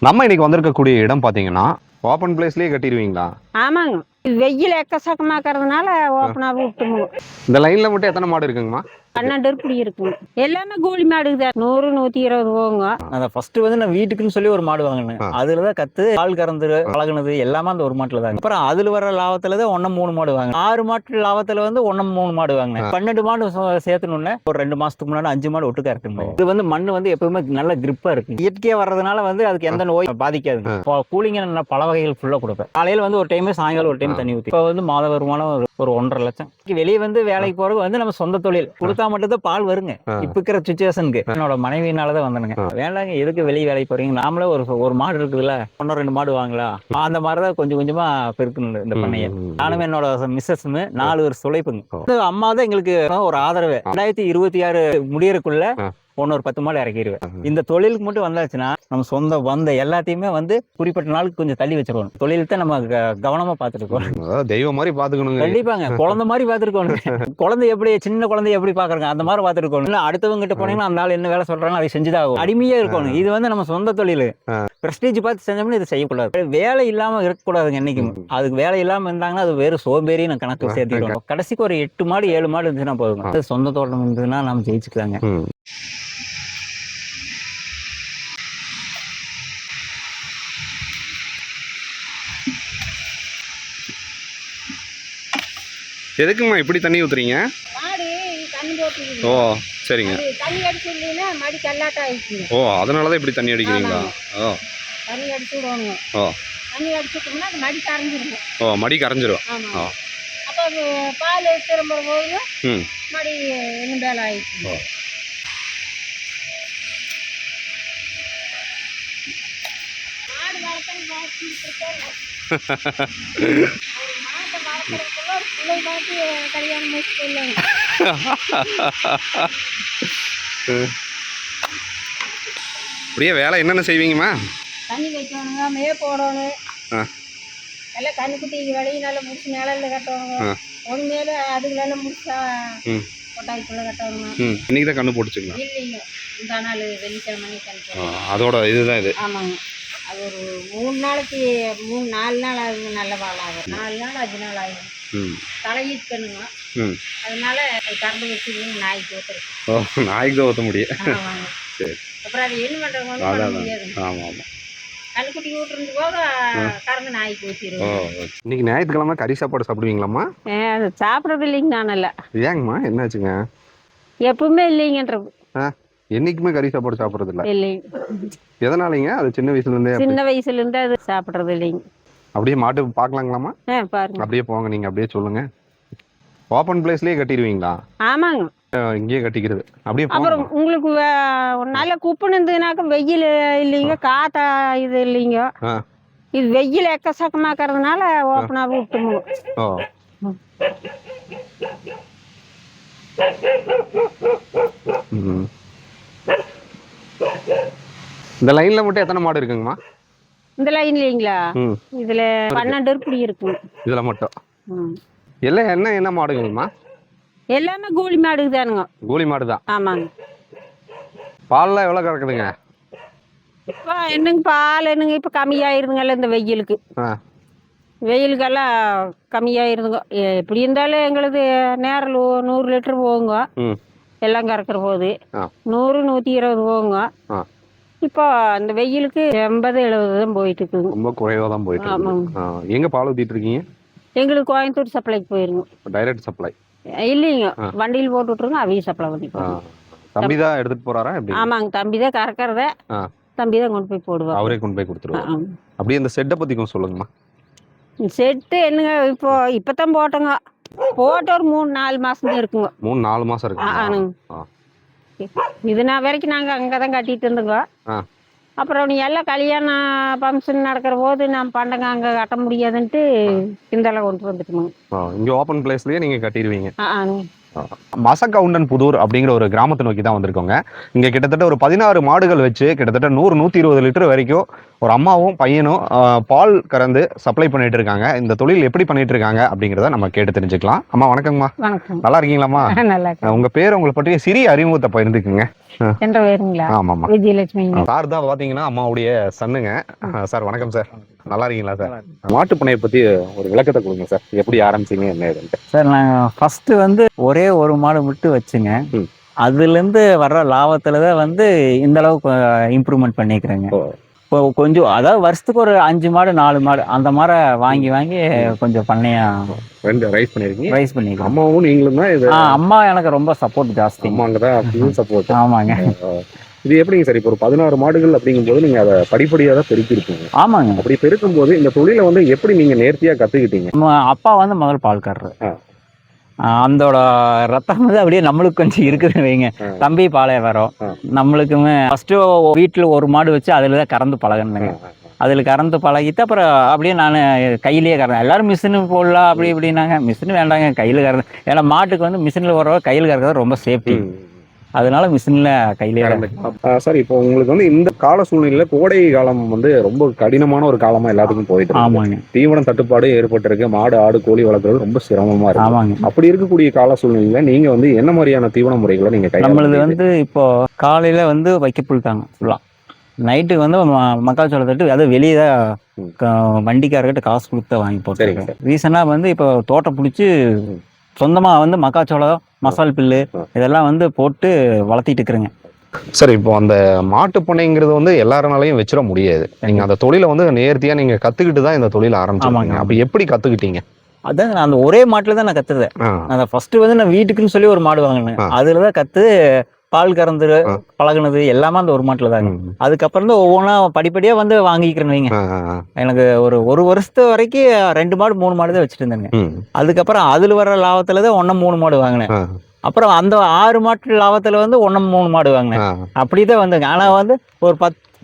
நம்ம இன்னைக்கு வந்திருக்கக்கூடிய இடம் பாத்தீங்கன்னா ஓப்பன் பிளேஸ்லயே கட்டிடுவீங்களா? ஆமாங்க. வெயில் எக்கச்சக்கமா இருக்கிறதுனால ஓப்பனாவே விட்டுருவோம். இந்த லைன்ல மட்டும் எத்தனை மாடு இருக்குங்கம்மா? 12 இப்படி இருக்குங்க. எல்லாமே கூலி மாடுக்கு தான். 100, 120 போகுங்க. நான் ஃபர்ஸ்ட் நான் வீட்டுக்குன்னு சொல்லி ஒரு மாடு வாங்கினேன். அதுலதான் கத்து பால் கறந்து பழகுனது எல்லாமே அந்த ஒரு மாட்டுல தான். அப்புறம் அதுல வர லாபத்துல தான் 3 மாடு வாங்கினேன். 6 மாட்டு லாபத்துல 3 மாடு வாங்கினேன். 12 மாடு சேர்த்தணும்னு ஒரு 2 மாசத்துக்கு முன்னாடி 5 மாடு ஒட்டுக்கா இருக்கு. இது மண்ணு எப்பவுமே நல்ல கிரிப்பா இருக்கு. இயற்கையா வர்றதுனால அதுக்கு எந்த நோய் பாதிக்காது. கூலிங்க நான் பல வகைகள் ஃபுல்லா கொடுப்பேன். காலையில ஒரு டைம், சாயங்காலம் ஒரு டைம் தண்ணி ஊற்றி. இப்போ மாத வருமானம் ஒரு 1.5 லட்சம். வெளியே வேலைக்கு போறது நம்ம சொந்த தொழில் கொடுத்தா மட்டும் தான் பால் வருங்க. இப்ப இருக்கிற சுச்சுவேஷனுக்கு என்னோட மனைவியினாலதான் வந்தனுங்க. வேண்டாங்க, எதுக்கு வெளியே வேலைக்கு போறீங்க, நாமளே ஒரு மாடு இருக்குதுல்ல, 1-2 மாடு வாங்கலாம். அந்த மாதிரிதான் கொஞ்சம் கொஞ்சமா பெருக்கணும் இந்த பண்ணைய. நானும் என்னோட மிஸ்ஸஸும் 4 வருஷம் உழைப்புங்க. அம்மா தான் எங்களுக்கு ஒரு ஆதரவு. 2026 முடியறதுக்குள்ள ஒரு 10 மாடு இறக்கிடுவேன். இந்த தொழிலுக்கு மட்டும் வந்தாச்சுன்னா நம்ம சொந்த வந்த எல்லாத்தையுமே குறிப்பிட்ட நாளுக்கு கொஞ்சம் தள்ளி வச்சிருவோம். தொழில் தான் நம்ம கவனமா பாத்துருக்கோம். தெய்வம் மாதிரி பாத்துக்கணும். கண்டிப்பாங்க, குழந்தை மாதிரி பாத்துருக்கோம். குழந்தை எப்படி, சின்ன குழந்தை எப்படி பாக்குறாங்க அந்த மாதிரி பாத்துருக்கோம். அடுத்தவங்க கிட்ட போனீங்கன்னா அந்த ஆள் என்ன வேலை சொல்றாங்க அதை செஞ்சுதான் ஆகும். அடிமையா இருக்கணும். இது நம்ம சொந்த தொழில். பிரஸ்டீஜ் பார்த்து செஞ்சோம்னா இது செய்யக்கூடாது. வேலை இல்லாம இருக்கக்கூடாதுங்க என்னைக்கும். அதுக்கு வேலை இல்லாம இருந்தாங்கன்னா அது வேறு சோம்பேறி நான் கணக்கு சேர்த்துக்கிறோம். கடைசிக்கு ஒரு 8 மாடு 7 மாடு இருந்துச்சுன்னா போதுங்க. சொந்த தோட்டம் இருந்ததுன்னா நம்ம ஜெயிச்சுக்கலாங்க. எதுக்குமா இப்படி தண்ணி ஊத்துறீங்க? ஓ சரிங்க. தண்ணி அடிச்சு இல்லைன்னா மடி கல்லாட்டா ஆயிடுச்சுங்க. ஓ அதனாலதான் இப்படி தண்ணி அடிக்கிறீங்களா? ஓ தண்ணி அடிச்சு விடுவாங்க. ஓ தண்ணி அடிச்சுட்டோம்னா அது மடி கரைஞ்சிருங்க. ஓ மடி கரைஞ்சிரும். ஓ அப்போ அது பால் திரும்ப போய் மடி இன்னும் வேலை ஆயிடுச்சு. மாடு கல்யாணம் அப்படியே வேலை என்னென்ன செய்வீங்கம்மா? தண்ணி வைக்கணுங்க, மே போடணும், எல்லாம் கண்ணுக்குட்டி வழியை நல்லா முடிச்சு நிழல்ல கட்டணுங்க. ஒரு மேல அதுகளெல்லாம் முடிச்சா கொட்டாய்க்குள்ள கட்டணுங்க. இன்னைக்கு தான் கண்ணு போட்டுச்சுங்களா? இல்லைங்க, இந்த நாள் வெள்ளிக்கிழமை கணக்கு. அதோட இதுதான் இது. ஆமாங்க. அது ஒரு 3 நாளைக்கு 4 நாள் ஆகுங்க. நல்ல பால் ஆகும். 4 நாள் 5 நாள் ஆகும். தலையிட்டுக்கணுங்க. அதனால கறந்து வச்சு நாய்க்கு ஊற்றுறது. நாய்க்கு தான் ஊற்ற முடியும். சரி. அப்புறம் அது என்ன பண்ணுறவங்க முடியாது. ஆமாம் ஆமாம். கண்ணுக்குட்டி ஊட்டுறது போக கறந்து நாய்க்கு ஊற்றிடுவோம். இன்னைக்கு ஞாயிற்றுக்கிழமை கறி சாப்பாடு சாப்பிடுவீங்களாம்மா? அது சாப்பிட்றது இல்லைங்க. நான் இல்லை. ஏங்கம்மா என்னாச்சுங்க? எப்பவுமே இல்லைங்கன்றது. என்னைக்குமே கறி சாப்பாடு சாப்பிட்றது இல்லை? இல்லைங்க. எதனாலங்க? அது சின்ன வயசுல இருந்தே அது சாப்பிட்றது இல்லைங்க. அப்படியே மாட்டு பார்க்கலாங்களாம்மா? பாருங்க. அப்படியே போங்க, நீங்க அப்படியே சொல்லுங்க. ஓப்பன் பிளேஸ்லயே கட்டிடுவீங்களா? ஆமாங்க. இங்கேயே கட்டிக்கிறது அப்படியே. அப்புறம் உங்களுக்கு நல்ல குப்புன்னு இருந்ததுனாக்க வெயில் இல்லைங்க, காத்தா இது இல்லைங்க. இது வெயில் எக்கச்சக்கமா இருக்கிறதுனால ஓப்பனாவே விட்டுருவோம். ஓ இந்த லைன்ல மட்டும் எத்தனை மாடு இருக்குங்கம்மா? இந்த லைன் இல்லைங்களா? இதுல 12 இப்படி இருக்குங்க. இதுல மட்டும் எல்லாம் என்ன மாடுங்கம்மா? எல்லாமே கூலி மாடுக்கு தானுங்க. கூலி மாடு தான். ஆமாங்க. பால்லாம் எவ்வளவு கறக்குதுங்க? இப்போ என்னங்க பால் என்னங்க இப்போ கம்மியாயிருதுங்கல்ல இந்த வெயிலுக்கு. வெயிலுக்கெல்லாம் கம்மியாயிருதுங்க. எப்படி இருந்தாலும் எங்களுக்கு நேரில் 100 லிட்டர் போகுங்க. எல்லாம் கறக்கிற போது 100, 120 போகுங்க. இப்போ அந்த வெயிலுக்கு 80-70 தான் போயிட்டு இருக்குங்க. ரொம்ப குறைவா தான் போயிட்டு இருக்கு. எங்க பால் ஊத்திட்டு இருக்கீங்க? எங்களுக்கு கோயம்புத்தூர் சப்ளைக்கு போயிருங்க. டைரக்ட் சப்ளை இல்லைங்க, வண்டியில் போட்டு விட்டுருங்க, அவைய சப்ளை பண்ணிப்போம். தம்பி தான் எடுத்துட்டு போறாரா? ஆமாங்க, தம்பி தான் கறக்கிறத. தம்பி தான் கொண்டு போய் போடுவார். அவரே கொண்டு போய் கொடுத்துருவாரு. அப்படியே இந்த செட்டை பத்தி கொஞ்சம் சொல்லுங்கம்மா. செட்டு என்னங்க, இப்பதான் போட்டோங்க. போட்டு ஒரு 3-4 மாசம் தான் இருக்குங்க. 3-4 மாசம் இருக்கு. இது நான் வரைக்கும் நாங்க அங்கதான் கட்டிட்டு இருந்தோங்க. அப்புறம் நீ எல்லாம் கல்யாணம் ஃபங்க்ஷன் நடக்கிற போது நான் பண்டங்க அங்க கட்ட முடியாதுன்ட்டு இந்தெல்லாம் கொண்டு வந்துட்டுங்க. இங்க ஓப்பன் பிளேஸ்லயே நீங்க கட்டிடுவீங்க. மசக்கவுண்டன் புதூர் அப்படிங்கிற ஒரு கிராமத்தை நோக்கி தான் வந்திருக்கோங்க. இங்க கிட்டத்தட்ட ஒரு 16 மாடுகள் வச்சு கிட்டத்தட்ட 100-120 லிட்டர் வரைக்கும் ஒரு அம்மாவும் பையனும் பால் கறந்து சப்ளை பண்ணிட்டு இருக்காங்க. இந்த தொழில் எப்படி பண்ணிட்டு இருக்காங்க அப்படிங்கிறத நம்ம கேட்டு தெரிஞ்சுக்கலாம். அம்மா வணக்கங்கம்மா. வணக்கம். நல்லா இருக்கீங்களாம்மா? நல்லா. உங்க பேர், உங்களை பற்றிய சிறிய அறிமுகத்தை பகிர்ந்துக்குங்க. என்ற பேருங்களா? ஆமாம்மா. விஜயலட்சுமி. சார் தான் பார்த்தீங்கன்னா அம்மாவுடைய சன்னுங்க. சார் வணக்கம் சார். நல்லா இருக்கீங்களா சார்? மாட்டுப்பண்ணையை பற்றி ஒரு விளக்கத்தை கொடுங்க சார். எப்படி ஆரம்பிச்சிங்க என்ன ஏதுன்ட்டு? சார் நாங்கள் ஃபஸ்ட்டு வந்து ஒரே ஒரு மாடு விட்டு வச்சுங்க. அதுலேருந்து வர்ற லாபத்தில் தான் வந்து இந்த அளவுக்கு இம்ப்ரூவ்மெண்ட் பண்ணிக்கிறேங்க. இப்போ கொஞ்சம் அதாவது வருஷத்துக்கு ஒரு 5 மாடு 4 மாடு அந்த மாதிரி வாங்கி கொஞ்சம் பண்ணையா ரைஸ் பண்ணியிருக்கீங்க. ரைஸ் பண்ணிக்கிறேன். அம்மாவும் நீங்களும் தான் இது? அம்மா எனக்கு ரொம்ப சப்போர்ட் ஜாஸ்தி. அம்மாங்க தான் சப்போர்ட். ஆமாங்க. இது எப்படிங்க சார், இப்போ ஒரு 16 மாடுகள் அப்படிங்கும்போது நீங்க அதை படிப்படியாக தான் பெருக்கிருக்கீங்க. ஆமாங்க. அப்படி பெருக்கும் போது இந்த தொழிலை வந்து எப்படி நீங்க நேர்த்தியா கத்துக்கிட்டீங்க? அப்பா வந்து முதல் பால்காரரு. அந்தோட ரத்தம் வந்து அப்படியே நம்மளுக்கு கொஞ்சம் இருக்குதுன்னு வைங்க. தம்பி பாளைய வரோம். நம்மளுக்குமே ஃபஸ்ட்டு வீட்டில் ஒரு மாடு வச்சு அதில் தான் கறந்து பழகணுங்க. அதில் கறந்து பழகிட்டு அப்புறம் அப்படியே நான் கையிலேயே கறந்தேன். எல்லாரும் மிஷினு போடலாம் அப்படி இப்படின்னாங்க. மிஷினு வேண்டாங்க, கையில் கறந்து. ஏன்னா மாட்டுக்கு வந்து மிஷினில் ஓடுறவ கையில் கறக்கிறது ரொம்ப சேஃப்டி. அதனால மிஷினில் கையிலேயே. சார் இப்போ உங்களுக்கு வந்து இந்த கால சூழ்நிலையில கோடை காலம் வந்து ரொம்ப கடினமான ஒரு காலமா எல்லாத்துக்கும் போயிட்டு இருக்கு. ஆமாங்க. தீவனம் தட்டுப்பாடு ஏற்பட்டிருக்கு. மாடு ஆடு கோழி வளர்க்குறது ரொம்ப சிரமமா இருக்கு. ஆமாங்க. அப்படி இருக்கக்கூடிய கால சூழ்நிலையில நீங்க வந்து என்ன மாதிரியான தீவன முறைகளை நீங்க நம்மளது வந்து இப்போ காலையில வந்து வைக்கப்புல் தாங்க ஃபுல்லா. நைட்டுக்கு வந்து மக்காச்சோளம் தட்டு அதை வெளியே தான் வண்டிக்காரர்கிட்ட காசு கொடுத்து வாங்கி போட்டு. ரீசனாக வந்து இப்போ தோட்டம் பிடிச்சி சொந்தமாக வந்து மக்காச்சோளம் மசால் பில்லு இதெல்லாம் வந்து போட்டு வளர்த்திட்டு இருக்கிறேங்க. சார் இப்போ அந்த மாட்டு பண்ணைங்கிறது வந்து எல்லாருனாலையும் வச்சிட முடியாது. நீங்க அந்த தொழிலை வந்து நேர்த்தியா நீங்க கத்துக்கிட்டு தான் இந்த தொழிலை ஆரம்பிச்சாங்க. அப்ப எப்படி கத்துக்கிட்டீங்க? அதான் நான் அந்த ஒரே மாட்டுல தான் நான் கத்துறேன். அந்த ஃபர்ஸ்ட் வந்து நான் வீட்டுக்குன்னு சொல்லி ஒரு மாடு வாங்கினேன். அதுலதான் கத்து பால் கறந்து பழகுனது எல்லாமே அந்த ஒரு மாட்டுல தாங்க. அதுக்கப்புறம் தான் ஒவ்வொன்றா படிப்படியா வந்து வாங்கிக்கிறேன்னு வைங்க. எனக்கு ஒரு வருஷத்து வரைக்கும் 2 மாடு 3 மாடு தான் வச்சுட்டு இருந்தேங்க. அதுக்கப்புறம் அதுல வர்ற லாபத்துல தான் 1 3 மாடு வாங்கினேன். அப்புறம் அந்த 6 மாட்டு லாபத்துல வந்து 1 3 மாடு வாங்கினேன். அப்படிதான் வந்துங்க. ஆனா வந்து ஒரு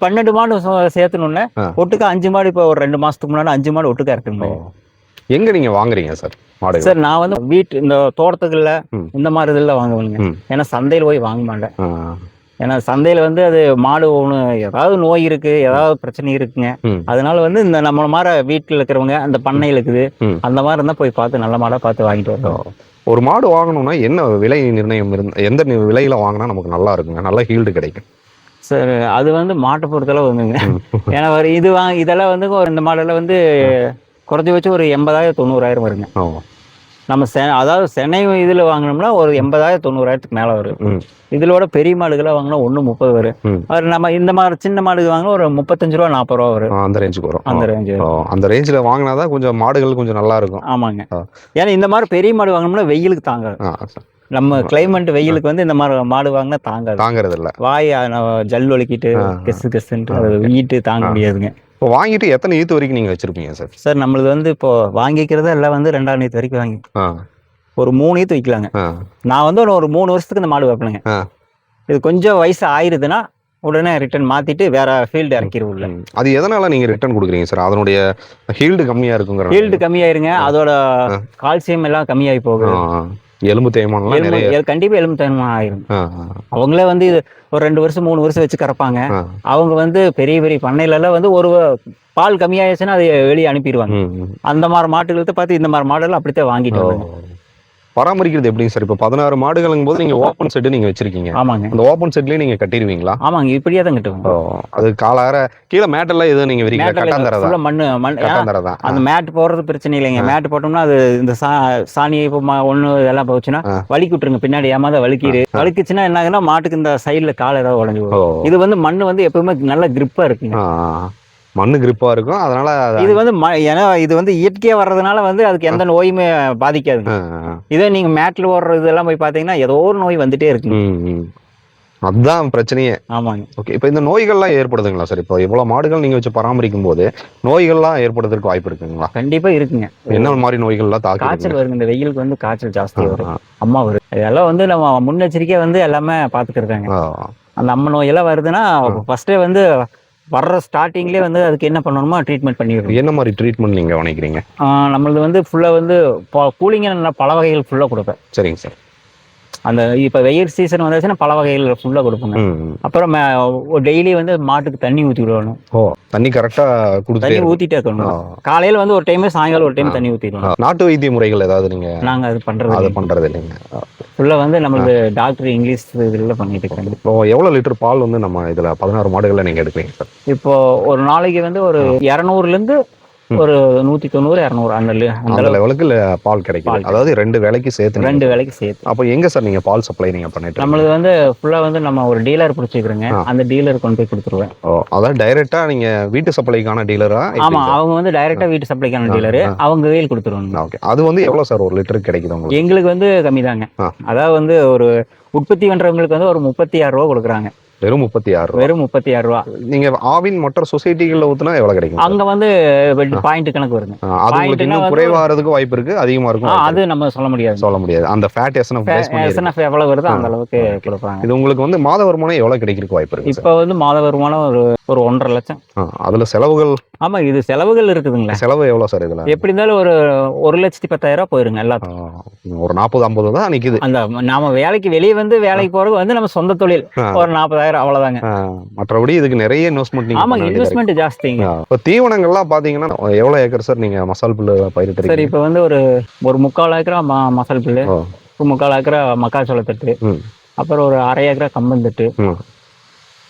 12 மாடு சேர்த்தணும்னு ஒட்டுக்கா 5 மாடு இப்போ ஒரு 2 மாசத்துக்கு முன்னாடி 5 மாடு ஒட்டுக்கா இருக்குங்க. எங்க நீங்க வாங்குறீங்க சார் மாடு? சார் நான் வந்து வீட்டு இந்த தோட்டத்துக்குள்ள இந்த மாதிரி இதெல்லாம் வாங்குவேங்க. ஏன்னா சந்தையில் போய் வாங்க மாட்டேன். ஏன்னா சந்தையில வந்து அது மாடு ஒன்று ஏதாவது நோய் இருக்கு, ஏதாவது பிரச்சனை இருக்குங்க. அதனால வந்து இந்த நம்ம மாதிரி வீட்டில் இருக்கிறவங்க அந்த பண்ணையில் இருக்குது அந்த மாதிரி இருந்தால் போய் பார்த்து நல்ல மாடாக பார்த்து வாங்கிட்டு வரோம். ஒரு மாடு வாங்கணும்னா என்ன விலை நிர்ணயம் எந்த விலையில வாங்கினா நமக்கு நல்லா இருக்குங்க, நல்ல ஹீல்டு கிடைக்கும்? சார் அது வந்து மாட்டை பொறுத்தளவு வந்துங்க. ஏன்னா இதெல்லாம் வந்து ஒரு 2 மாடெல்லாம் வந்து குறைஞ்சி வச்சு ஒரு 80,000 90,000 வருங்க. நம்ம அதாவது சென்னை இதில் வாங்கினோம்னா ஒரு 80,000 90,000க்கு மேலே வரும். இதோட பெரிய மாடுகளாக வாங்கினா 130 வரும். நம்ம இந்த மாதிரி சின்ன மாடு வாங்கினா ஒரு 35 ரூபா 40 ரூபா வரும். அந்த ரேஞ்சுக்கு வரும். அந்த ரேஞ்சில் வாங்கினாதான் கொஞ்சம் மாடுகள் கொஞ்சம் நல்லா இருக்கும். ஆமாங்க. ஏன்னா இந்த மாதிரி பெரிய மாடு வாங்கினோம்னா வெயிலுக்கு தாங்காது. நம்ம கிளைமேட் வெயிலுக்கு வந்து இந்த மாதிரி மாடு வாங்கினா தாங்கிறது இல்லை. வாய் ஜல் ஒலிக்கிட்டு கெஸ்ஸுன்ட்டு வீட்டு தாங்க முடியாதுங்க. இப்போ வாங்கிட்டு எத்தனை ஈத்து வரைக்கும் நீங்கள் வச்சிருப்பீங்க சார்? சார் நம்மளுக்கு வந்து இப்போ வாங்கிக்கிறது எல்லாம் வந்து 2ஆம் ஈத்து வரைக்கும் வாங்கி ஒரு 3 ஈத்து வைக்கலாங்க. நான் வந்து ஒரு 3 வருஷத்துக்கு இந்த மாடு வைப்பேனுங்க. இது கொஞ்சம் வயசு ஆயிடுதுன்னா உடனே ரிட்டர்ன் மாத்திட்டு வேற ஃபீல்டு இறக்கிடுவோம்ல. அது எதனால நீங்க ரிட்டர்ன் கொடுக்குறீங்க சார்? அதனுடைய ஹீல்டு கம்மியா இருக்குங்கிற? ஹீல்டு கம்மியாயிருங்க. அதோட கால்சியம் எல்லாம் கம்மியாகி போகுது. எலும்பு தேய்மானம் கண்டிப்பா எலும்பு தேய்மானம் ஆயிரும். அவங்களே வந்து ஒரு 2 வருஷம் 3 வருஷம் வச்சு கறப்பாங்க. அவங்க வந்து பெரிய பெரிய பண்ணையில எல்லாம் வந்து ஒரு பால் கம்மியாயிடுச்சுன்னா அதை வெளியே அனுப்பிடுவாங்க. அந்த மாதிரி மாட்டுகளுக்கு பார்த்து இந்த மாதிரி மாடெல்லாம் அப்படித்தான் வாங்கிட்டு வருவாங்க. பராமரிக்கிறது எப்படிங்க சார்? இப்போ 16 மாடுகளுங்கும் போது நீங்க ஓப்பன் செட் நீங்க வச்சிருக்கீங்க. ஆமாங்க. அந்த ஓப்பன் செட்லயே நீங்க கட்டிடுவீங்களா? ஆமாங்க, இப்படியே தான் கட்டுவோம். அது காலார கீழே மேட்டெல்லாம் எதுவும் நீங்க விரிக்கல? மண்ணு அந்த மேட் போடுறது பிரச்சனை இல்லைங்க. மேட் போட்டோம்னா அது இந்த சாணி இப்போ ஒண்ணு இதெல்லாம் போச்சுன்னா வலிக்கு விட்டுருங்க. பின்னாடி ஏமாத வலிக்குச்சுன்னா என்ன ஆகுதுன்னா மாட்டுக்கு இந்த சைட்ல கால் ஏதாவது உடஞ்சு போகும். இது வந்து மண்ணு வந்து எப்பவுமே நல்ல கிரிப்பா இருக்குங்க. மண்ணு கிரிப்பா இருக்கும். அதனால இது வந்து ஏன்னா இது வந்து இயற்கையா வர்றதுனால வந்து அதுக்கு எந்த நோயுமே பாதிக்காதுங்க. இதே நீங்க மேட்ல ஓடுற இதெல்லாம் போய் பாத்தீங்கன்னா ஏதோ ஒரு நோய் வந்துட்டே இருக்கு. அதுதான் பிரச்சனையே. ஆமாங்க. ஓகே, இப்போ இந்த நோய்கள்லாம் ஏற்படுதுங்களா சார்? இப்போ இவ்வளவு மாடுகள் நீங்க வச்சு பராமரிக்கும் போது நோய்கள்லாம் ஏற்படுறதுக்கு வாய்ப்பு இருக்குங்களா? கண்டிப்பா இருக்குங்க. என்ன மாதிரி நோய்கள்லாம் தாக்கு? காய்ச்சல் வருங்க. இந்த வெயிலுக்கு வந்து காய்ச்சல் ஜாஸ்தி வரும். அம்மா வரும். இதெல்லாம் வந்து நம்ம முன்னெச்சரிக்கையா வந்து எல்லாமே பாத்துக்கிருக்காங்க. அந்த அம்மா நோயெல்லாம் வருதுன்னா ஃபர்ஸ்டே வந்து வர்ற ஸ்டார்டிங்லேயே வந்து அதுக்கு என்ன பண்ணணுமோ ட்ரீட்மெண்ட் பண்ணிடுவோம். என்ன மாதிரி ட்ரீட்மெண்ட் நீங்கள் நினைக்கிறீங்க? நம்மளது வந்து ஃபுல்லாக வந்து கூலிங்கான பல வகைகள் ஃபுல்லாக கொடுப்பேன். சரிங்க சார். அந்த இப்போ வெயில் சீசன் வந்துச்சுன்னா பல வகைகள் ஃபுல்லாக கொடுப்போங்க. அப்புறம் டெய்லி வந்து மாட்டுக்கு தண்ணி ஊற்றி விடணும். தண்ணி கரெக்டாக தண்ணி ஊற்றிட்டே இருக்கணும். காலையில் வந்து ஒரு டைம், சாயங்காலம் ஒரு டைம் தண்ணி ஊற்றிடணும். நாட்டு வைத்திய முறைகள் ஏதாவது நீங்கள்? நாங்கள் அது பண்ணுறது இல்லைங்க. ஃபுல்லா வந்து நம்மளுக்கு டாக்டர் இங்கிலீஷ் இதுல பண்ணிட்டு இருக்காங்க. இப்போ எவ்வளவு லிட்டர் பால் வந்து நம்ம இதுல 16 மாடுகள்ல நீங்க எடுப்பீங்க சார்? இப்போ ஒரு நாளைக்கு வந்து ஒரு 200ல இருந்து ஒரு 190 200 அந்த அந்த லெவலுக்கு பால் கிடைக்கும். அதாவது 2 வேளைக்கு சேர்த்து 2 வேளைக்கு சேர்த்து. அப்போ எங்க சார் நீங்க பால் சப்ளை நீங்க பண்ணிட்டு? நம்மளுக்கு வந்து ஃபுல்லா வந்து நம்ம ஒரு டீலர் பிடிச்சிக்கிறோங்க, அந்த டீலர் கொண்டு போய் கொடுத்துருவேன். அதாவது டைரக்டா நீங்க வீட்டு சப்ளைக்கான டீலரா? ஆமா, அவங்க வந்து டைரக்டா வீட்டு சப்ளைக்கான டீலர், அவங்க கையில் கொடுத்துருவாங்க. ஓகே. அது வந்து எவ்வளவு சார் ஒரு லிட்டருக்கு கிடைக்குது உங்களுக்கு? எங்களுக்கு வந்து கம்மி தாங்க. அதாவது வந்து ஒரு உற்பத்தி பண்றவங்களுக்கு வந்து ஒரு 36 ரூபா கொடுக்குறாங்க. வெறும் 36? வெறும் 36 ரூபா. நீங்க ஆவின் மற்ற சொசைட்டிகள்ல ஊத்துனா எவ்வளவு கிடைக்கும்? அங்க வந்து பாயிண்ட் கணக்கு வருங்க. அது உங்களுக்கு இன்னும் குறைவாகிறதுக்கு வாய்ப்பு இருக்கு, அதிகமா இருக்கும்? அது நம்ம சொல்ல முடியாது. அந்த ஃபேட் எஸ்என்எஃப் எவ்வளவு வருதோ அந்த அளவுக்கு கொடுப்பாங்க. இது உங்களுக்கு வந்து மாத வருமானம் எவ்வளவு கிடைக்கிறதுக்கு வாய்ப்பு இருக்கு? இப்ப வந்து மாத வருமானம் ஒரு 1.5 லட்சம். அதுல செலவுகள்? ஆமா, இது செலவுகள் இருக்குதுங்களா? செலவு எவ்வளவு சார் இதுல? எப்படி இருந்தாலும் ஒரு 1,10,000 போயிருங்க எல்லாத்துக்கும். ஒரு 40-50 தான் நிக்குது. அந்த நாம வேலைக்கு வெளியே வந்து வேலைக்கு போறது வந்து நம்ம சொந்த தொழில், ஒரு 40,000 அவ்வளவுதாங்க. மற்றபடி இதுக்கு நிறைய இன்வெஸ்ட்மெண்ட். ஆமா, இன்வெஸ்ட்மெண்ட் ஜாஸ்திங்க. இப்ப தீவனங்கள்லாம் பாத்தீங்கன்னா எவ்வளவு ஏக்கர் சார் நீங்க மசால் புல்லு பயிரிட்டு? சரி, இப்ப வந்து ஒரு 3/4 ஏக்கரா மசால் புல்லு, 3/4 ஏக்கரா மக்காச்சோள தட்டு, அப்புறம் ஒரு 1/2 ஏக்கரா கம்பந்தட்டு,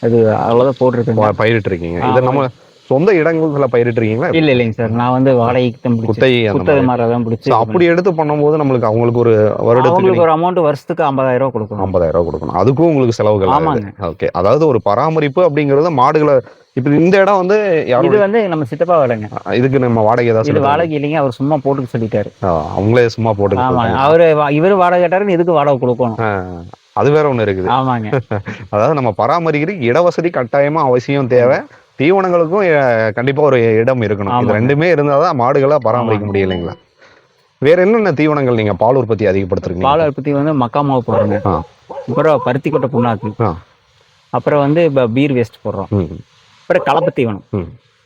அது அவ்வளவுதான் போட்டுருக்கு பயிரிட்டு இருக்கீங்க. இதை நம்ம சொந்த இடங்கள்ல பயிரிட்டு இருக்கீங்களா? இல்லைங்க சார், நான் வந்து வாடகைக்கு தான் குத்தகை மாதிரி தான் பிடிச்சி. அப்படி எடுத்து பண்ணும்போது நம்மளுக்கு அவங்களுக்கு ஒரு வருடத்துக்கு ஒரு அமௌண்ட் வருஷத்துக்கு 50,000 கொடுக்கணும். 50,000 கொடுக்கணும். அதுக்கும் உங்களுக்கு செலவுகள்? ஆமாங்க. ஓகே. அதாவது ஒரு பராமரிப்பு அப்படிங்கறது மாடுகளை இப்ப இந்த இடம் வந்து இது வந்து நம்ம சித்தப்பா வேலைங்க. இதுக்கு நம்ம வாடகை ஏதாவது? இது வாடகை இல்லைங்க, அவர் சும்மா போட்டுக்க சொல்லிட்டாரு. அவங்களே சும்மா போட்டு? ஆமா, இவரு வாடகை கேட்டாருன்னு இதுக்கு வாடகை கொடுக்கணும். அது வேற ஒண்ணு இருக்குது. ஆமாங்க. அதாவது நம்ம பராமரிக்கிறதுக்கு இடவசதி கட்டாயமா அவசியம் தேவை, தீவனங்களுக்கும் கண்டிப்பா ஒரு இடம் இருக்கணும். இது ரெண்டுமே இருந்தாதான் மாடுகளை பராமரிக்க முடியும் இல்லைங்களா? வேற என்னென்ன தீவனங்கள் நீங்க பால் உற்பத்தி அதிகப்படுத்துறீங்க? பால் உற்பத்தி வந்து மக்கா மாவு போடுறோங்க, அப்புறம் பருத்தி கொட்டை புண்ணாக்கு, அப்புறம் வந்து பீர் வேஸ்ட் போடுறோம், அப்புறம் கலப்பு தீவனம்.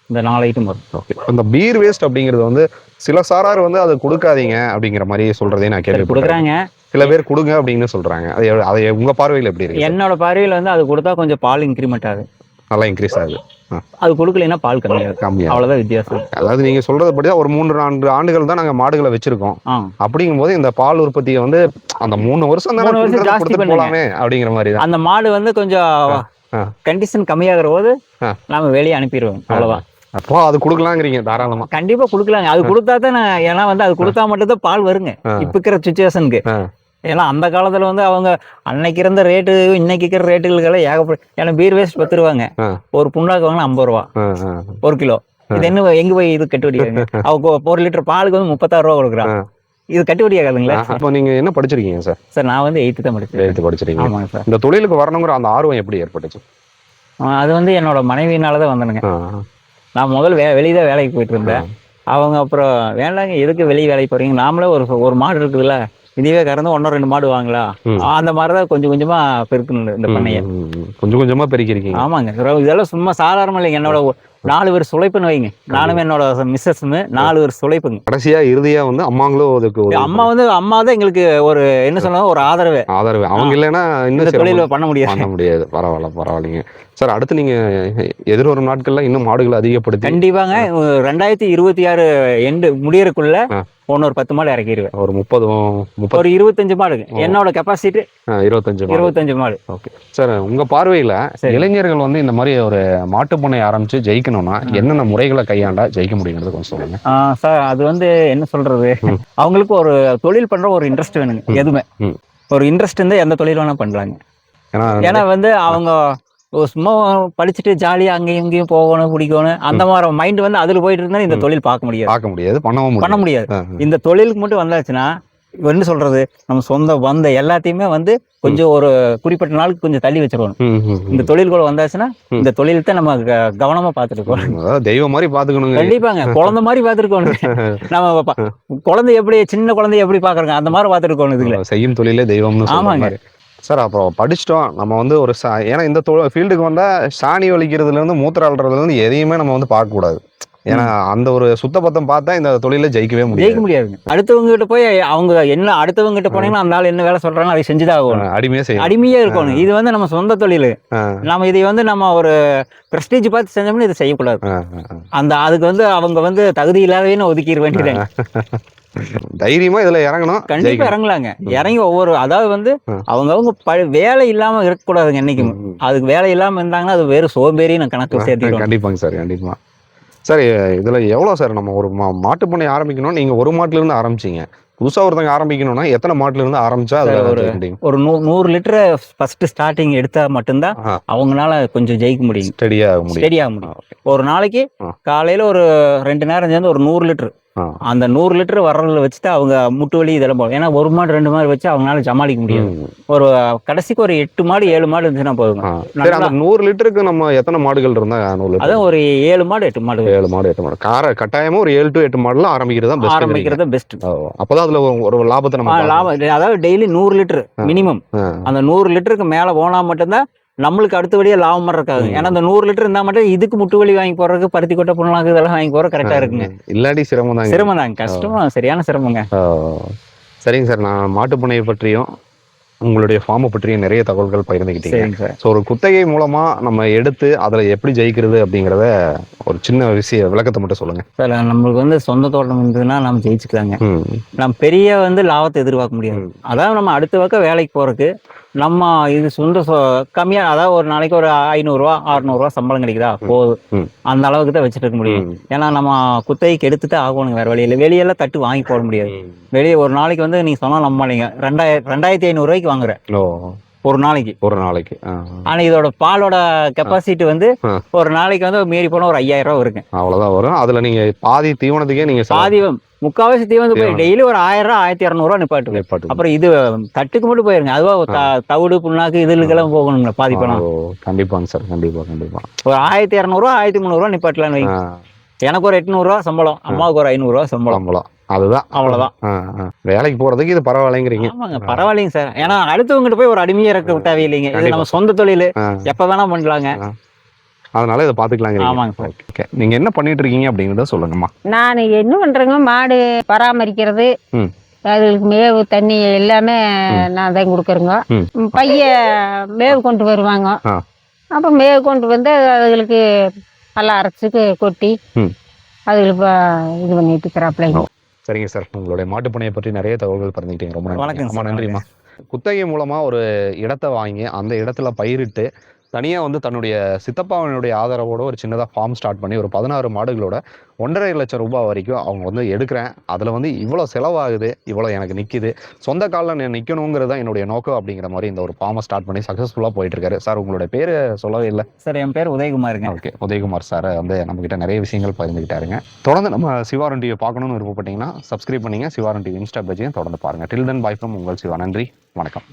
இந்த 4 ஐட்டம் வரும். ஓகே. இந்த பீர் வேஸ்ட் அப்படிங்கிறது வந்து சில சாரார் வந்து அதை கொடுக்காதீங்க அப்படிங்கிற மாதிரி சொல்றதே நான் கேள்வி கொடுக்குறாங்க. சில பேர் கொடுங்க அப்படின்னு சொல்றாங்க. அது உங்க பார்வையில் எப்படி இருக்கு? என்னோட பார்வையில் வந்து அது கொடுத்தா கொஞ்சம் பால் இன்க்ரிமெண்ட் ஆகுது, நல்லா இன்க்ரீஸ் ஆகுது. அது கொடுக்கலைன்னா பால் கம்மியாக, அவ்வளவுதான் வித்தியாசம். அதாவது நீங்க சொல்றதுபடிதான் ஒரு 3-4 ஆண்டுகள் தான் நாங்க மாடுகளை வச்சிருக்கோம். அப்படிங்கும் போது இந்த பால் உற்பத்தியை வந்து அந்த 3 வருஷம் தான் ஜாஸ்தி போலாமே அப்படிங்கிற மாதிரி. அந்த மாடு வந்து கொஞ்சம் கண்டிஷன் கம்மியாகிற போது நாம வெளியே அனுப்பிடுவோம், அவ்வளவுதான். அப்போ அது கொடுக்கலாங்கிறீங்க? தாராளமா கண்டிப்பா கொடுக்கலாங்க. அது கொடுத்தா தான், ஏன்னா வந்து அது கொடுத்தா மட்டும் தான் பால் வருங்க இப்ப இருக்கிற சுச்சுவேஷனுக்கு. ஏன்னா அந்த காலத்துல வந்து அவங்க அன்னைக்கு இருந்த ரேட்டு இன்னைக்கு இருக்கிற ரேட்டுகளுக்கெல்லாம் ஏகப்படும். ஏன்னா பீர் வேஸ்ட் 10 ரூபாங்க, ஒரு புண்ணாக்கு வாங்கினா 50 ரூபா 1 கிலோ. இது என்ன எங்க போய் இது கட்டுப்படியாங்க? அவங்க 1 லிட்டர் பாலுக்கு வந்து 36 ரூபா கொடுக்குறாங்க. இது கட்டுப்படி ஆகாதுங்களா? இப்போ நீங்க என்ன படிச்சிருக்கீங்க சார்? சார் நான் வந்து 8th தான் படிச்சேன். 8th படிச்சிருக்கீங்க. ஆமாங்க சார். இந்த தொழிலுக்கு வரணுங்கிற அந்த ஆர்வம் எப்படி ஏற்பட்டுச்சு? அது வந்து என்னோட மனைவியினாலதான் வந்தனுங்க. நான் முதல் வெளியதான் வேலைக்கு போயிட்டு இருந்தேன். அவங்க அப்புறம் வேண்டாங்க, எதுக்கு வெளியே வேலைக்கு போறீங்க, நாமளே ஒரு மாடு இருக்குதுல்ல, இதுவே கறந்து 1-2 மாடு வாங்கலாம், அந்த மாதிரிதான் கொஞ்சம் கொஞ்சமா பெருக்கணும் இந்த பண்ணைய. கொஞ்சம் கொஞ்சமா பெருக்கிருக்கீங்க? ஆமாங்க. இதெல்லாம் சும்மா சாதாரணமா இல்லைங்க. என்னோட 4 பேர் சுழைப்புன்னு வைங்க, நானும் என்னோட மிஸ்ஸஸ் 4 பேர் சுழைப்புங்க. கடைசியா இறுதியா வந்து அம்மாங்களும் அதுக்கு அம்மா தான் எங்களுக்கு ஒரு என்ன சொல்லுவாங்க, ஒரு ஆதரவு. அவங்க இல்லைன்னா இந்த தொழில பண்ண முடியாது. பரவாயில்லைங்க சார். அடுத்து நீங்க எதிர்வரும் நாட்கள்ல இன்னும் மாடுகளை அதிகப்படுத்தி? கண்டிப்பாங்க. 2026 எண்டு முடியறதுக்குள்ள ஒரு 10 மாடு இறக்கிடுவேன். ஒரு 30 ஒரு 25 மாடுங்க. என்னோட கெப்பாசிட்டி 25 மாடு. Okay sir. உங்க பார்வையில இளைஞர்கள் வந்து இந்த மாதிரி ஒரு மாட்டு பண்ணை ஆரம்பிச்சு ஜெயிக்கணும்னா என்னென்ன முறைகளை கையாண்டா ஜெயிக்க முடியுங்கிறது கொஞ்சம் சொல்லுங்க சார். அது வந்து என்ன சொல்றது, அவங்களுக்கு ஒரு தொழில் பண்ற ஒரு இன்ட்ரெஸ்ட் வேணுங்க. எதுவுமே ஒரு இன்ட்ரெஸ்ட் இருந்தா எந்த தொழில் வேணா பண்றாங்க. ஏன்னா வந்து அவங்க சும்மா படிச்சுட்டு ஜாலியா அங்கேயும் இங்கேயும் போகணும் பிடிக்கணும் அந்த மாதிரி மைண்ட் வந்து அதுல போயிட்டு இருந்தா இந்த தொழில் பார்க்க முடியாது, பண்ண முடியாது. இந்த தொழிலுக்கு மட்டும் வந்தாச்சுன்னா என்ன சொல்றது, நம்ம சொந்த வந்த எல்லாத்தையுமே வந்து கொஞ்சம் ஒரு குறிப்பிட்ட நாளுக்கு கொஞ்சம் தள்ளி வச்சிருக்கணும். இந்த தொழில்குள்ள வந்தாச்சுன்னா இந்த தொழில் தான் நம்ம கவனமா பாத்துருக்கோம். தெய்வம் மாதிரி பாத்துக்கணும். கண்டிப்பாங்க, குழந்தை மாதிரி பாத்துருக்கோம். நம்ம குழந்தை எப்படி, சின்ன குழந்தை எப்படி பாக்குறோங்க அந்த மாதிரி பாத்துருக்கோம். இதுல செய்யும் தொழிலே தெய்வம். ஆமாங்க சார். அப்போ படிச்சிட்டோம் நம்ம வந்து ஒரு ஏன்னா இந்த ஃபீல்டுக்கு வந்தால் சாணி வலிக்கிறதுலேருந்து மூத்திர அல்றதுலேருந்து எதையுமே நம்ம வந்து பார்க்கக்கூடாது. ஏன்னா அந்த ஒரு சுத்தபத்தம் பார்த்தா இந்த தொழில ஜெயிக்க முடியாது. அடுத்தவங்க கிட்ட போய் அவங்க என்ன, அடுத்தவங்க கிட்ட போனீங்கன்னா அந்த ஆள் என்ன வேலை சொல்றாங்க அதை செஞ்சுதான் ஆகணும். அடிமையா இருக்கணும். இது வந்து நம்ம சொந்த தொழில். நம்ம இதை வந்து நம்ம ஒரு பிரஸ்டீஜ் பார்த்து செஞ்சோம்னா இதை செய்யக்கூடாது. அதுக்கு வந்து அவங்க வந்து தகுதி இல்லாதவன்னு ஒதுக்கிட வேண்டியது. தைரியமா இதுல இறங்கணும், கண்டிப்பா ஜெயிக்கணும். இறங்கலாங்க. இறங்கி ஒவ்வொரு அதாவது வந்து அவங்கவங்க வேலை இல்லாம இருக்கக்கூடாதுங்க என்னைக்கும். அதுக்கு வேலை இல்லாம இருந்தாங்கன்னா அது வெறும் சோம்பேறி நான் கணக்கு சேர்த்துக்கிறோம். கண்டிப்பாங்க சார், கண்டிப்பா. சார் இதுல எவ்வளவு சார் நம்ம ஒரு மாட்டு பண்ணை ஆரம்பிக்கணும், நீங்க ஒரு மாட்டுல இருந்து ஆரம்பிச்சீங்க. புதுசா ஒருத்தங்க ஆரம்பிக்கணும்னா எத்தனை மாட்டுல இருந்து ஆரம்பிச்சா அதுல ஜெயிக்க முடியும்? ஒரு 100 லிட்டர் ஃபர்ஸ்ட் ஸ்டார்டிங் எடுத்தா மட்டும்தான் அவங்களால கொஞ்சம் ஜெயிக்க முடியும், ஸ்டெடியா முடியும். ஒரு நாளைக்கு காலையில ஒரு 2 நேரம் சேர்ந்து ஒரு 100 லிட்டர், அந்த 100 லிட்டர் வர்றதுல வச்சுட்டு அவங்க முட்டு வலி இதெல்லாம் போகும். ஏன்னா ஒரு மாடு 2 மாடு வச்சு அவங்களால சமாளிக்க முடியாது. ஒரு கடைசிக்கு ஒரு 8 மாடு 7 மாடு இருந்துச்சுன்னா போதும். அந்த 100 லிட்டருக்கு நம்ம எத்தனை மாடுகள் இருந்தா 100 லிட்டர்? அதான் ஒரு 7 மாடு 8 மாடு 7 மாடு 8 மாடு கட்டாயமா ஒரு 7 to 8 மாடுல ஆரம்பிக்கிறது பெஸ்ட். அப்பதான் அதுல ஒரு லாபத்தை நம்ம லாபம். அதாவது டெய்லி 100 லிட்டர் மினிமம். அந்த 100 லிட்டருக்கு மேல போனா மட்டும்தான் நம்மளுக்கு அடுத்தபடியா லாபம் இருக்காது. ஏன்னா அந்த 100 லிட்டர் இருந்தா மட்டும் இதுக்கு முட்டு வலி வாங்கி போறதுக்கு, பருத்தி கொட்டை புண்ணாக்கு இதெல்லாம் வாங்கி போற கரெக்டா இருக்குங்க. இல்லாட்டி சிரமம் தாங்க. கஷ்டமா, சரியான சிரமங்க. சரிங்க சார், நான் மாட்டு பண்ணையை பற்றியும் உங்களுடைய ஃபார்மை பற்றியும் நிறைய தகவல்கள் பகிர்ந்துக்கிட்டீங்க. ஸோ ஒரு குத்தகை மூலமா நம்ம எடுத்து அதுல எப்படி ஜெயிக்கிறது அப்படிங்கிறத ஒரு சின்ன விளக்கத்தை மட்டும் சொல்லுங்க சார். நம்மளுக்கு வந்து சொந்த தோட்டம் இருந்ததுன்னா நம்ம ஜெயிச்சுக்கலாங்க. நம்ம பெரிய லாபத்தை எதிர்பார்க்க முடியாது. அதாவது நம்ம அடுத்த பக்கம் வேலைக்கு போறதுக்கு நம்ம இது கம்மியா, அதாவது ஒரு நாளைக்கு ஒரு 500 ரூபா 600 ரூபா சம்பளம் கிடைக்குதா போதும், அந்த அளவுக்கு தான் வச்சுட்டு இருக்க முடியும். ஏன்னா நம்ம குத்தகைக்கு எடுத்துட்டு ஆகணும், வேற வழியில வெளியெல்லாம் தட்டு வாங்கி போட முடியாது. வெளியே ஒரு நாளைக்கு வந்து நீங்க சொன்னா நம்ப மாட்டீங்க, 2500 ரூபாய்க்கு வாங்குறேன் ஒரு நாளைக்கு. ஆனா இதோட பாலோட கெப்பாசிட்டி வந்து ஒரு நாளைக்கு வந்து மீறி போனா ஒரு 5000 ரூபாய் இருக்கு, அவ்வளவுதான் வரும். அதுல நீங்க பாதி தீவனத்துக்கே நீங்க முக்காவாசி தீவனத்துக்கு போய் டெய்லி ஒரு 1000 ரூபா 1200 ரூபா நிப்பாட்டு. அப்புறம் இது தட்டுக்கு மட்டும் போயிருங்க, அதுவா தவிடு புண்ணாக்கு இதுக்கெல்லாம் போகணுங்களா பாதி பணம். கண்டிப்பாங்க சார், கண்டிப்பா. ஒரு 1200 ரூபா 1300 ரூபா நிப்பாட்டலான்னு வைங்க. எனக்கு ஒரு 800 ரூபா சம்பளம், அம்மாவுக்கு ஒரு 500 ரூபா சம்பளம். அதுதான், அவ்வளவுதான். வேலைக்கு போறதுக்கு இது பரவாயில்லைங்கிறீங்க. பரவாயில்லைங்க சார். ஏன்னா அடுத்தவங்கிட்ட போய் ஒரு அடிமையா இருக்க தேவையில்லைங்க. இது நம்ம சொந்த தொழில், எப்ப வேணா பண்ணலாங்க. அதனால இதை பாத்துக்கலாங்க. நீங்க என்ன பண்ணிட்டு இருக்கீங்க அப்படிங்கறத சொல்லுங்கம்மா. நான் என்ன பண்றேங்க, மாடு பராமரிக்கிறது, அதுகளுக்கு மேவு தண்ணி எல்லாமே நான் தான் கொடுக்குறேங்க. பையன் மேவு கொண்டு வருவாங்க. அப்போ மேவு கொண்டு வந்து அதுகளுக்கு நல்லா அரைச்சி கொட்டி அதுகளுக்கு இது பண்ணிட்டு இருக்கிறாப்லைங்க. சரிங்க சார், உங்களுடைய மாட்டுப்பண்ணையை பற்றி நிறைய தகவல்கள் பகிர்ந்துக்கிட்டீங்க. ரொம்ப நன்றிம்மா. குத்தகை மூலமா ஒரு இடத்தை வாங்கி அந்த இடத்துல பயிரிட்டு தனியாக வந்து தன்னுடைய சித்தப்பாவினுடைய ஆதரவோட ஒரு சின்னதாக ஃபார்ம் ஸ்டார்ட் பண்ணி ஒரு 16 மாடுகளோட 1.5 லட்சம் ரூபாய் வரைக்கும் அவங்க வந்து எடுக்கிறேன். அதில் வந்து இவ்வளோ செலவாகுது, இவ்வளோ எனக்கு நிற்கிது, சொந்த காலில் நான் நிற்கணுங்கிறது தான் என்னுடைய நோக்கம் அப்படிங்கிற மாதிரி இந்த ஒரு ஃபார்மை ஸ்டார்ட் பண்ணி சக்ஸஸ்ஃபுல்லாக போயிட்டு இருக்காரு. சார் உங்களுடைய பேர் சொல்லவே இல்லை சார். என் பேர் உதயகுமாருங்க. ஓகே, உதயகுமார் சார் வந்து நம்மகிட்ட நிறைய விஷயங்கள் பகிர்ந்துக்கிட்டாருங்க. தொடர்ந்து நம்ம சிவாரன் டிவியை பார்க்கணும்னு விருப்பப்பட்டீங்கன்னா சப்ஸ்கிரைப் பண்ணிங்க. சிவாரன் டிவி இன்ஸ்டா பேஜையும் தொடர்ந்து பாருங்கள். டில் தென் பை ஃப்ரம் உங்கள் சிவா. நன்றி, வணக்கம்.